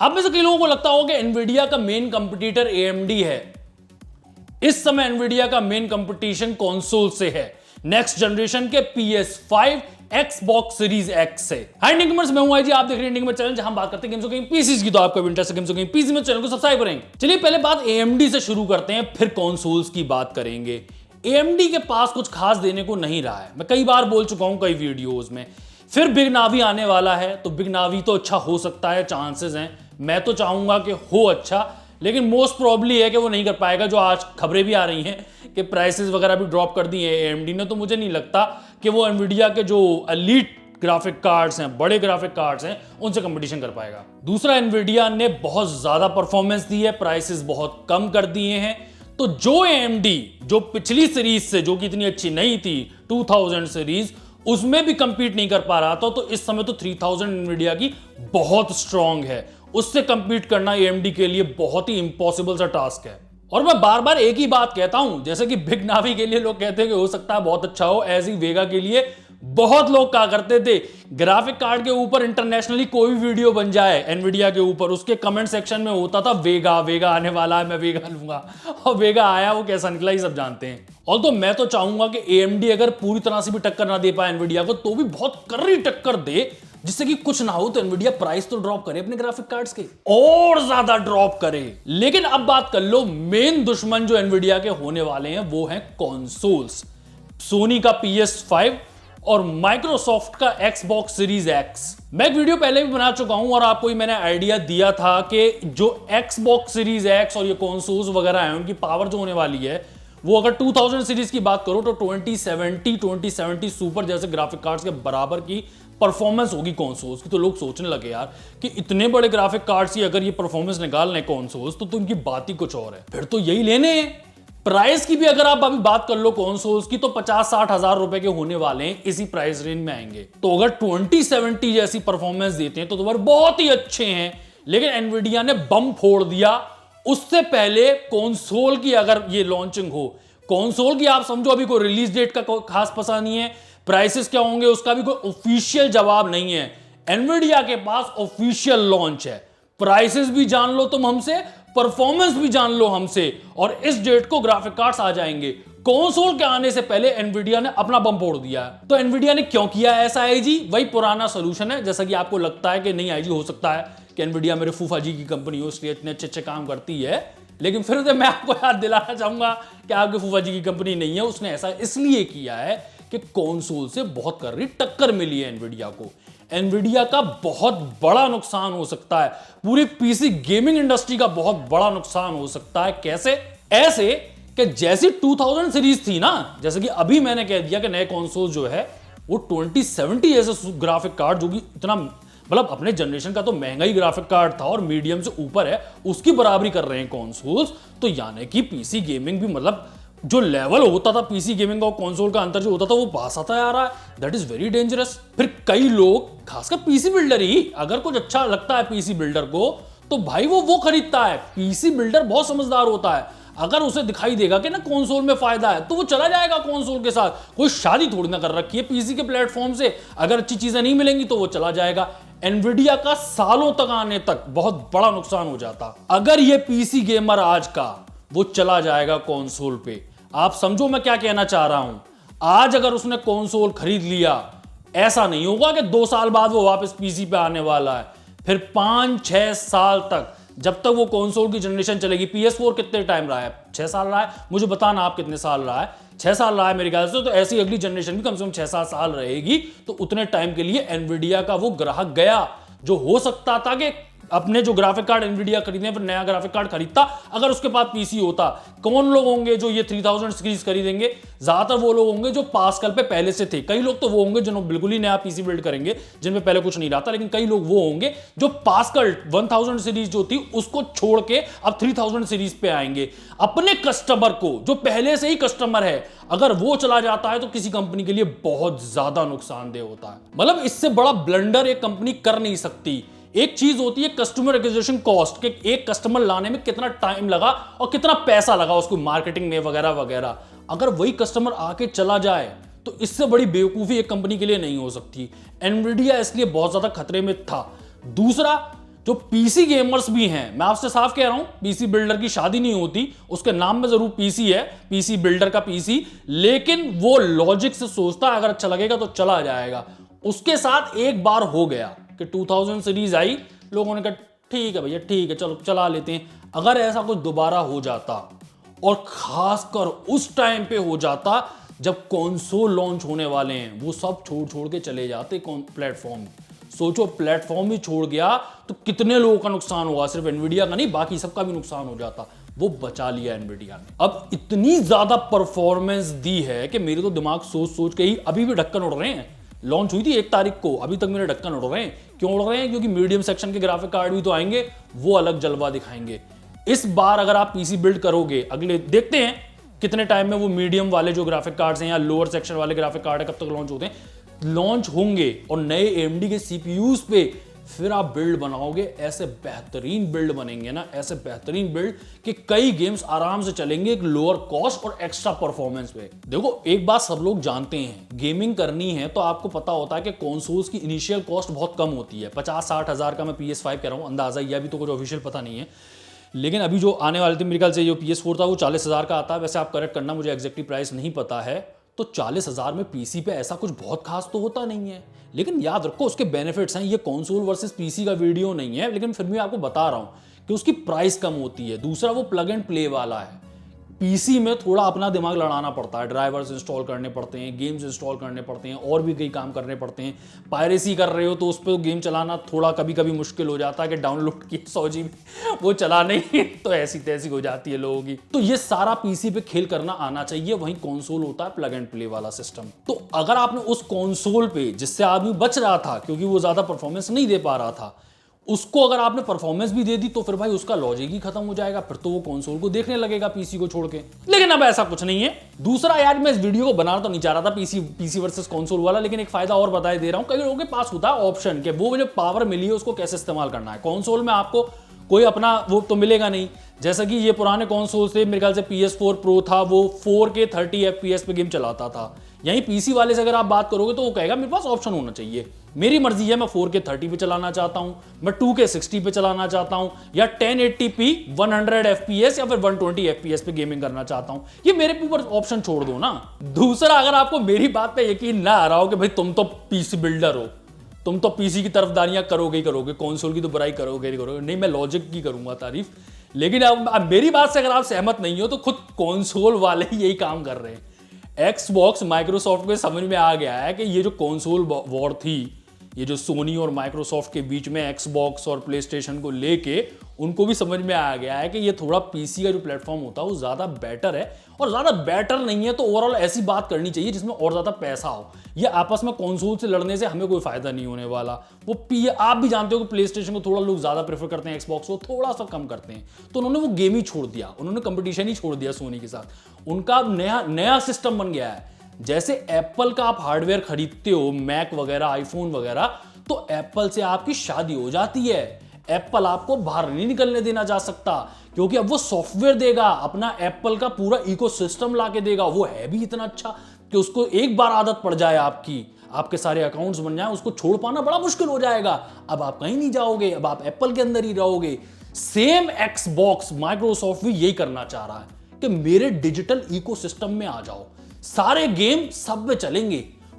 आप में से कई लोगों को लगता होगा कि एनवीडिया का मेन कंपटीटर एएमडी है। इस समय एनवीडिया का मेन कंपटीशन कंसोल से है, नेक्स्ट जनरेशन के PS5 Xbox सीरीज X से। हाय इंडिंगमर्स, मैं हूं जी, आप देख रहे हैं इंडिंगमर चैनल, जहां बात करते हैं गेम्स गेम पीसीज की। तो आपका इंटरेस्ट है गेम्स गेम पीसी में, चैनल को सब्सक्राइब करेंगे। चलिए पहले बात एएमडी से शुरू करते हैं, फिर कंसोल्स की बात करेंगे। एएमडी के पास कुछ खास देने को नहीं रहा है, मैं कई बार बोल चुका हूं कई वीडियोस में। फिर बिग नावी आने वाला है, तो बिग नावी तो अच्छा हो सकता है, चांसेस हैं। मैं तो चाहूंगा कि हो अच्छा, लेकिन मोस्ट प्रॉब्ली है कि वो नहीं कर पाएगा। जो आज खबरें भी आ रही हैं कि प्राइसेस वगैरह भी ड्रॉप कर दी है एएमडी ने, तो मुझे नहीं लगता कि वो एनवीडिया के जो एलीट ग्राफिक कार्ड्स हैं, बड़े ग्राफिक कार्ड्स हैं, उनसे कंपटीशन कर पाएगा। दूसरा, एनवीडिया ने बहुत ज्यादा परफॉर्मेंस दी है, प्राइसेस बहुत कम कर दिए हैं। तो जो एएमडी जो पिछली सीरीज से, जो कि इतनी अच्छी नहीं थी 2000 सीरीज, उसमें भी कंपीट नहीं कर पा रहा था, तो इस समय तो 3000 एनवीडिया की बहुत स्ट्रांग है। उससे कंपीट करना एएमडी के लिए बहुत ही इंपॉसिबल सा टास्क है। और मैं बार बार एक ही बात कहता हूं, जैसे कि बिग नावी के लिए लोग कहते हैं कि हो सकता है बहुत अच्छा हो, ऐसे ही वेगा के लिए बहुत लोग कहा करते थे ग्राफिक कार्ड के ऊपर इंटरनेशनली कोई वीडियो बन जाए एनवीडिया के ऊपर, उसके कमेंट सेक्शन में होता था वेगा वेगा आने वाला है, मैं वेगा लूंगा। और वेगा आया, वो कैसा निकला ही सब जानते हैं। और तो मैं तो चाहूंगा कि एएमडी अगर पूरी तरह से भी टक्कर ना दे पाए एनवीडिया को, तो भी बहुत कर्री टक्कर दे, जिससे कि कुछ ना हो तो एनवीडिया प्राइस तो ड्रॉप करे अपने ग्राफिक कार्ड्स के, और ज्यादा ड्रॉप करे। लेकिन अब बात कर लो, मेन दुश्मन जो एनवीडिया के होने वाले हैं वो हैं कंसोल्स। सोनी का PS5 और माइक्रोसॉफ्ट का Xbox सीरीज X। मैं एक वीडियो पहले भी बना चुका हूं और आपको ही मैंने आइडिया दिया था कि जो Xbox सीरीज X और ये कंसोल्स वगैरह हैं, उनकी पावर जो होने वाली है, वो अगर 2000 सीरीज की बात करो तो 2070 सुपर जैसे ग्राफिक कार्ड्स के बराबर की परफॉर्मेंस होगी कंसोल्स की। तो लोग सोचने लगे यार कि इतने बड़े ग्राफिक कार्ड्स की अगर ये परफॉर्मेंस निकाल लें कंसोल्स, तो उनकी बात ही कुछ और है। फिर तो यही लेने हैं। प्राइस की भी अगर आप अभी बात कर लो कंसोल्स की, तो 50-60 हजार रुपए के होने वाले हैं, इसी प्राइस रेंज में आएंगे। तो अगर 2070 जैसी परफॉर्मेंस देते हैं तो तुम्हारे बहुत ही अच्छे हैं। लेकिन एनवीडिया ने बम फोड़ दिया। उससे पहले कंसोल की अगर ये लॉन्चिंग हो, कंसोल की आप समझो अभी कोई रिलीज डेट का कोई खास पता नहीं है, प्राइसेस क्या होंगे उसका भी कोई ऑफिशियल जवाब नहीं है। एनवीडिया के पास ऑफिशियल लॉन्च है, प्राइसेस भी जान लो तुम हमसे, परफॉर्मेंस भी जान लो हमसे, और इस डेट को ग्राफिक कार्ड्स आ जाएंगे। कंसोल के आने से पहले एनवीडिया ने अपना बम फोड़ दिया है। तो एनवीडिया ने क्यों किया ऐसा आईजी? वही पुराना सोल्यूशन है। जैसा कि आपको लगता है कि नहीं आईजी, हो सकता है कि एनवीडिया मेरे फूफा जी की कंपनी हो, इसलिए इतने अच्छे काम करती है, लेकिन फिर से मैं आपको याद दिलाना चाहूंगा कि आपके फूफा जी की कंपनी नहीं है। उसने ऐसा इसलिए किया है कि कंसोल से बहुत कर्री टक्कर मिली है एनवीडिया को। एनवीडिया का बहुत बड़ा नुकसान हो सकता है, पूरी पीसी गेमिंग इंडस्ट्री का बहुत बड़ा नुकसान हो सकता है। कैसे? ऐसे कि जैसी 2000 सीरीज थी ना, जैसे कि अभी मैंने कह दिया कि नए कंसोल जो है वो 2070 जैसे ग्राफिक कार्ड, जो कि इतना मतलब अपने जनरेशन का तो महंगा ही ग्राफिक कार्ड था और मीडियम से ऊपर है, उसकी बराबरी कर रहे हैं कंसोल्स। तो यानी कि पीसी गेमिंग भी, मतलब जो लेवल होता था पीसी गेमिंग और कंसोल का अंतर जो होता था, वो पास आता आ रहा है। That is very dangerous. फिर कई लोग, खासकर पीसी बिल्डर ही, अगर कुछ अच्छा लगता है पीसी बिल्डर को, तो भाई वो खरीदता है। पीसी बिल्डर बहुत समझदार होता है। अगर उसे दिखाई देगा कि ना कंसोल में फायदा है, तो वो चला जाएगा कंसोल के साथ। कोई शादी थोड़ी ना कर रखी है पीसी के प्लेटफॉर्म से, अगर अच्छी चीजें नहीं मिलेंगी तो वो चला जाएगा। एनवीडिया का सालों तक आने तक बहुत बड़ा नुकसान हो जाता अगर ये पीसी गेमर आज का वो चला जाएगा कंसोल पे। आप समझो मैं क्या कहना चाह रहा हूं। आज अगर उसने कंसोल खरीद लिया, ऐसा नहीं होगा कि 2 साल बाद वो वापस पीसी पे आने वाला है। फिर 5-6 साल तक, जब तक वो कंसोल की जनरेशन चलेगी। PS4 कितने टाइम रहा है? 6 साल रहा है। मुझे बताना आप कितने साल रहा है? 6 साल रहा है मेरे ख्याल से। तो ऐसी अगली जनरेशन भी कम से कम 6-7 साल रहेगी। तो उतने टाइम के लिए एनवीडिया का वो ग्राहक गया, जो हो सकता था कि अपने जो ग्राफिक कार्ड एनवीडिया खरीदने पर नया ग्राफिक कार्ड खरीदता, अगर उसके पास पीसी होता। कौन लोग होंगे जो ये 3000 सीरीज खरीदेंगे? ज्यादातर वो लोग होंगे जो पास्कल पे पहले से थे। कई लोग तो वो होंगे जिन्होंने बिल्कुल ही नया पीसी बिल्ड करेंगे, जिनमें पहले कुछ नहीं रहा था। लेकिन कई लोग वो होंगे जो पास्कल 1000 सीरीज जो थी उसको छोड़ के अब 3000 सीरीज पे आएंगे। अपने कस्टमर को, जो पहले से ही कस्टमर है, अगर वो चला जाता है तो किसी कंपनी के लिए बहुत ज्यादा नुकसानदेह होता है। मतलब इससे बड़ा ब्लंडर एक कंपनी कर नहीं सकती। एक चीज होती है कस्टमर एक्विजिशन कॉस्ट, कि एक कस्टमर लाने में कितना टाइम लगा और कितना पैसा लगा उसको मार्केटिंग में वगैरह वगैरह। अगर वही कस्टमर आके चला जाए तो इससे बड़ी बेवकूफी एक कंपनी के लिए नहीं हो सकती। एनवीडिया इसलिए बहुत ज्यादा खतरे में था। दूसरा, जो पीसी गेमर्स भी हैं, मैं आपसे साफ कह रहा हूं, पीसी बिल्डर की शादी नहीं होती, उसके नाम में जरूर पीसी है, पीसी बिल्डर का पीसी, लेकिन वो लॉजिक से सोचता है अगर अच्छा लगेगा तो चला जाएगा। उसके साथ एक बार हो गया कि 2000 सीरीज आई, लोगों ने कहा ठीक है भैया, ठीक है, चलो चला लेते हैं। अगर ऐसा कुछ दोबारा हो जाता, और खासकर उस टाइम पे हो जाता जब कंसोल लॉन्च होने वाले हैं, वो सब छोड़ छोड़ के चले जाते प्लेटफॉर्म। सोचो, प्लेटफॉर्म ही छोड़ गया तो कितने लोगों का नुकसान हुआ, सिर्फ एनवीडिया का नहीं, बाकी सबका भी नुकसान हो जाता। वो बचा लिया एनवीडिया ने। अब इतनी ज्यादा परफॉर्मेंस दी है कि मेरे तो दिमाग सोच सोच के ही अभी भी ढक्कन उड़ रहे हैं। लॉन्च हुई थी 1 तारीख को, अभी तक मेरे ढक्कन उड़ रहे हैं। क्यों उड़ रहे हैं? क्योंकि मीडियम सेक्शन के ग्राफिक कार्ड भी तो आएंगे, वो अलग जलवा दिखाएंगे। इस बार अगर आप पीसी बिल्ड करोगे, अगले देखते हैं कितने टाइम में वो मीडियम वाले जो ग्राफिक कार्ड्स हैं या लोअर सेक्शन वाले ग्राफिक कार्ड है, कब तक लॉन्च होते हैं, लॉन्च होंगे और नए AMD के CPUs पे फिर आप बिल्ड बनाओगे, ऐसे बेहतरीन बिल्ड बनेंगे ना, ऐसे बेहतरीन बिल्ड कि कई गेम्स आराम से चलेंगे एक लोअर कॉस्ट और एक्स्ट्रा परफॉर्मेंस पे। देखो, एक बात सब लोग जानते हैं, गेमिंग करनी है तो आपको पता होता है कि कंसोल्स की इनिशियल कॉस्ट बहुत कम होती है। 50-60 हज़ार का मैं PS5 कह रहा हूँ, अंदाजा ही, अभी तो कुछ ऑफिशियल पता नहीं है, लेकिन अभी जो आने वाले थे मेरे ख्याल से जो PS4 था वो 40 हज़ार का आता है। वैसे आप करेक्ट करना, मुझे एग्जैक्टली प्राइस नहीं पता है। तो 40 हज़ार में पीसी पे ऐसा कुछ बहुत खास तो होता नहीं है, लेकिन याद रखो उसके बेनिफिट्स हैं। ये कंसोल वर्सेस पीसी का वीडियो नहीं है, लेकिन फिर भी आपको बता रहा हूं कि उसकी प्राइस कम होती है। दूसरा, वो प्लग एंड प्ले वाला है। पीसी में थोड़ा अपना दिमाग लड़ाना पड़ता है, ड्राइवर्स इंस्टॉल करने पड़ते हैं, गेम्स इंस्टॉल करने पड़ते हैं, और भी कई काम करने पड़ते हैं। पायरेसी कर रहे हो तो उस पर गेम चलाना थोड़ा कभी कभी मुश्किल हो जाता है कि डाउनलोड की 100 GB वो चला नहीं तो ऐसी तैसी हो जाती है लोगों की। तो ये सारा पीसी पे खेल करना आना चाहिए। वहीं कंसोल होता है प्लग एंड प्ले वाला सिस्टम। तो अगर आपने उस कंसोल पे, जिससे आदमी बच रहा था क्योंकि वो ज्यादा परफॉर्मेंस नहीं दे पा रहा था, उसको अगर आपने परफॉर्मेंस भी दे दी तो फिर भाई उसका लॉजिक ही खत्म हो जाएगा, फिर तो वो कंसोल को देखने लगेगा पीसी को छोड़ के। लेकिन अब ऐसा कुछ नहीं है। दूसरा, यार मैं इस वीडियो को बनाना तो नहीं चाह रहा था पीसी वर्सेस कंसोल वाला, लेकिन एक फायदा और बताए दे रहा हूं। कई लोगों के पास होता है ऑप्शन कि वो जो पावर मिली है उसको कैसे इस्तेमाल करना है। कंसोल में आपको कोई अपना वो तो मिलेगा नहीं, जैसा कि ये पुराने कंसोल थे, मेरे ख्याल से PS4 Pro था, वो 4K 30 FPS पे गेम चलाता था। यहीं पीसी वाले से अगर आप बात करोगे तो वो कहेगा मेरे पास ऑप्शन होना चाहिए, मेरी मर्जी है, मैं 4K 30 पे चलाना चाहता हूं, मैं 2K 60 पे चलाना चाहता हूं, या 1080p 100 FPS या फिर 120 FPS पे गेमिंग करना चाहता हूं। ये मेरे ऊपर ऑप्शन छोड़ दो ना। दूसरा, अगर आपको मेरी बात पे यकीन ना आ रहा हो कि भाई तुम तो पीसी बिल्डर हो, तुम तो पीसी की तरफदारियां करोगे ही करोगे, कंसोल की तो बुराई करोगे ही करोगे, नहीं मैं लॉजिक की करूंगा तारीफ, लेकिन अब मेरी बात से अगर आप सहमत नहीं हो तो खुद कंसोल वाले ही यही काम कर रहे हैं। एक्सबॉक्स, माइक्रोसॉफ्ट को समझ में आ गया है कि ये जो कंसोल वॉर थी, ये जो सोनी और माइक्रोसॉफ्ट के बीच में एक्सबॉक्स और प्लेस्टेशन को लेके, उनको भी समझ में आ गया है कि ये थोड़ा पीसी का जो प्लेटफॉर्म होता है वो ज़्यादा बेटर है, और ज़्यादा बेटर नहीं है तो ओवरऑल ऐसी बात करनी चाहिए जिसमें और ज़्यादा पैसा हो। ये आपस में कंसोल से लड़ने से हमें कोई फायदा नहीं होने वाला। आप भी जानते हो कि प्लेस्टेशन को थोड़ा लोग ज़्यादा प्रेफर करते हैं, एक्सबॉक्स को थोड़ा सा कम करते हैं, तो उन्होंने वो गेम ही छोड़ दिया, उन्होंने कंपटीशन ही छोड़ दिया सोनी के साथ। उनका नया सिस्टम बन गया है। जैसे एप्पल का आप हार्डवेयर खरीदते हो, मैक वगैरह, आईफोन वगैरह, तो एप्पल से आपकी शादी हो जाती है। एप्पल आपको बाहर नहीं निकलने देना जा सकता, क्योंकि अब वो सॉफ्टवेयर देगा, अपना एप्पल का पूरा इकोसिस्टम लाके देगा। वो है भी इतना अच्छा कि उसको एक बार आदत पड़ जाए आपकी, आपके सारे अकाउंट्स बन जाए, उसको छोड़ पाना बड़ा मुश्किल हो जाएगा। अब आप कहीं नहीं जाओगे, अब आप एप्पल के अंदर ही रहोगे। सेम एक्सबॉक्स माइक्रोसॉफ्ट भी यही करना चाह रहा है कि मेरे डिजिटल इकोसिस्टम में आ जाओ, सारे गेम सब में चलेंगे।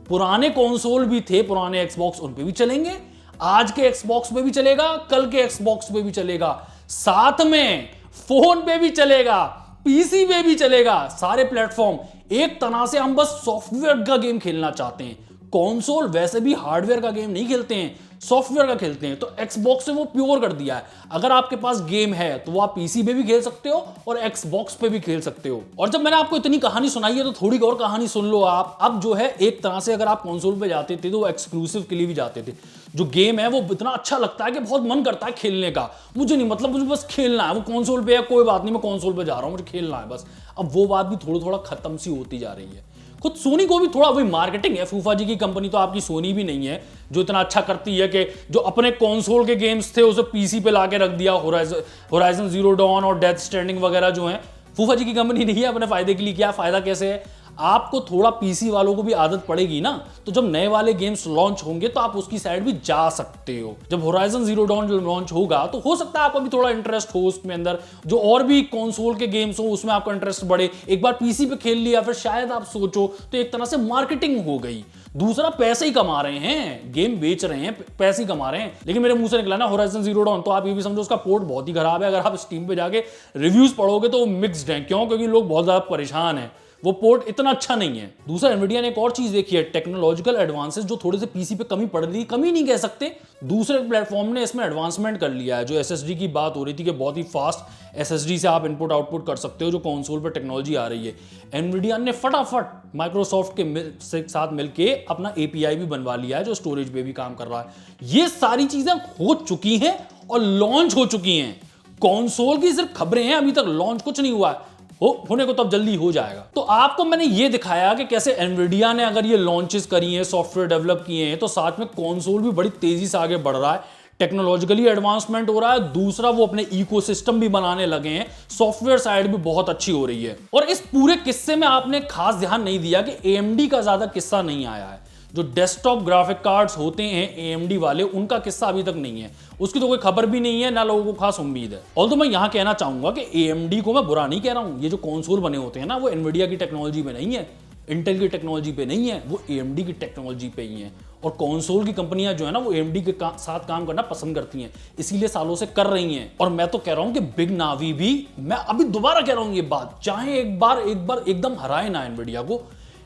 पुराने कंसोल भी थे, पुराने एक्सबॉक्स, उन पे भी चलेंगे, आज के एक्सबॉक्स पे भी चलेगा, कल के एक्सबॉक्स पे भी चलेगा, साथ में फोन पे भी चलेगा, पीसी पे भी चलेगा, सारे प्लेटफॉर्म। एक तरह से हम बस सॉफ्टवेयर का गेम खेलना चाहते हैं। कंसोल वैसे भी हार्डवेयर का गेम नहीं खेलते हैं, सॉफ्टवेयर का खेलते हैं। तो एक्सबॉक्स ने वो प्योर कर दिया है, अगर आपके पास गेम है तो वो आप पीसी पे भी खेल सकते हो और एक्सबॉक्स पे भी खेल सकते हो। और जब मैंने आपको इतनी कहानी सुनाई है तो थोड़ी और कहानी सुन लो आप। अब जो है एक तरह से अगर आप कंसोल पे जाते थे तो वो एक्सक्लूसिव के लिए भी जाते थे। जो गेम है वो इतना अच्छा लगता है कि बहुत मन करता है खेलने का। मुझे नहीं मतलब, मुझे बस खेलना है, वो कंसोल पे है कोई बात नहीं, मैं कंसोल पे जा रहा हूं, मुझे खेलना है बस। अब वो बात भी थोड़ा थोड़ा खत्म सी होती जा रही है। खुद सोनी को भी थोड़ा वही मार्केटिंग है, फूफा जी की कंपनी तो आपकी सोनी भी नहीं है जो इतना अच्छा करती है कि जो अपने कंसोल के गेम्स थे उसे पीसी पे लाके रख दिया। होराइजन जीरो डॉन और डेथ स्ट्रैंडिंग वगैरह जो हैं, फूफा जी की कंपनी नहीं है, अपने फायदे के लिए। क्या फायदा कैसे है? आपको थोड़ा पीसी वालों को भी आदत पड़ेगी ना, तो जब नए वाले गेम्स लॉन्च होंगे तो आप उसकी साइड भी जा सकते हो। जब होराइजन जीरो डॉन लॉन्च होगा तो हो सकता है आपको भी थोड़ा इंटरेस्ट हो उसमें अंदर, जो और भी कंसोल के गेम्स हो उसमें आपका इंटरेस्ट बढ़े। एक बार पीसी पे खेल लिया फिर शायद आप सोचो, तो एक तरह से मार्केटिंग हो गई। दूसरा, पैसे ही कमा रहे हैं, गेम बेच रहे हैं, पैसे ही कमा रहे हैं। लेकिन मेरे मुंह से निकला ना होराइजन जीरो डॉन, तो आप ये भी समझो उसका पोर्ट बहुत ही खराब है। अगर आप स्टीम पे जाके रिव्यूज पढ़ोगे तो वो मिक्स्ड हैं। क्यों? क्योंकि लोग बहुत ज्यादा परेशान हैं, वो पोर्ट इतना अच्छा नहीं है। दूसरा, एनवीडिया ने एक और चीज देखी है, टेक्नोलॉजिकल एडवांसेस जो थोड़े से पीसी पे कमी पड़ रही, कमी नहीं कह सकते, दूसरे प्लेटफॉर्म ने इसमें एडवांसमेंट कर लिया है। जो एसएसडी की बात हो रही थी कि बहुत ही फास्ट एसएसडी से आप इनपुट आउटपुट कर सकते हो, जो कंसोल पर टेक्नोलॉजी आ रही है, एनवीडिया ने फटाफट माइक्रोसॉफ्ट के साथ मिलकर अपना एपीआई भी बनवा लिया है, जो स्टोरेज पे भी काम कर रहा है। ये सारी चीजें हो चुकी हैं और लॉन्च हो चुकी हैं। कंसोल की सिर्फ खबरें हैं, अभी तक लॉन्च कुछ नहीं हुआ है। होने को तब जल्दी हो जाएगा। तो आपको मैंने ये दिखाया कि कैसे एनवीडिया ने अगर ये लॉन्चेस करी हैं, सॉफ्टवेयर डेवलप किए हैं, तो साथ में कंसोल भी बड़ी तेजी से आगे बढ़ रहा है, टेक्नोलॉजिकली एडवांसमेंट हो रहा है। दूसरा, वो अपने इकोसिस्टम भी बनाने लगे हैं, सॉफ्टवेयर साइड भी बहुत अच्छी हो रही है। और इस पूरे किस्से में आपने खास ध्यान नहीं दिया कि एएमडी का ज्यादा किस्सा नहीं आया है। जो डेस्कटॉप ग्राफिक कार्ड्स होते हैं एएमडी वाले, उनका किस्सा अभी तक नहीं है, उसकी तो कोई खबर भी नहीं है, ना लोगों को खास उम्मीद है। और तो मैं यहां कहना चाहूंगा कि एएमडी को मैं बुरा नहीं कह रहा हूं। ये जो कंसोल बने होते हैं ना, वो एनवीडिया की टेक्नोलॉजी पे नहीं है, इंटेल की टेक्नोलॉजी पे नहीं है, वो एएमडी की टेक्नोलॉजी पे ही है। और कंसोल की कंपनियां जो है ना, वो एएमडी के साथ काम करना पसंद करती हैं, इसीलिए सालों से कर रही हैं। और मैं तो कह रहा हूं कि बिग नावी भी, मैं अभी दोबारा कह रहा हूं ये बात, चाहे एक बार एकदम हराए ना एनवीडिया को,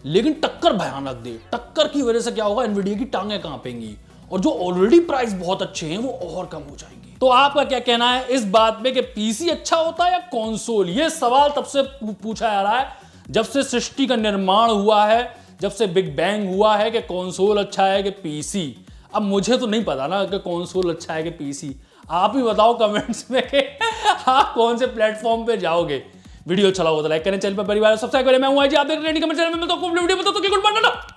लेकिन टक्कर भयानक दे। टक्कर की वजह से क्या होगा, एनवीडिया की टांगें कांपेंगी और जो ऑलरेडी प्राइस बहुत अच्छे हैं वो और कम हो जाएंगे। तो आपका क्या कहना है इस बात पे कि पीसी अच्छा होता है या कंसोल? ये सवाल तब से पूछा जा रहा है जब से सृष्टि का निर्माण हुआ है, जब से बिग बैंग हुआ है, कि कंसोल अच्छा है कि पीसी। अब मुझे तो नहीं पता ना कि कंसोल अच्छा है कि पीसी। आप ही बताओ कमेंट्स में कि आप कौन से प्लेटफॉर्म पे जाओगे। वीडियो अच्छा लगा तो लाइक करें, चैनल पर परिवार सब्सक्राइब करें। मैं हूं जी, आप देख रहे हैं कमेंट चैनल में, मिलता हूं वीडियो में, तो गुड बाय।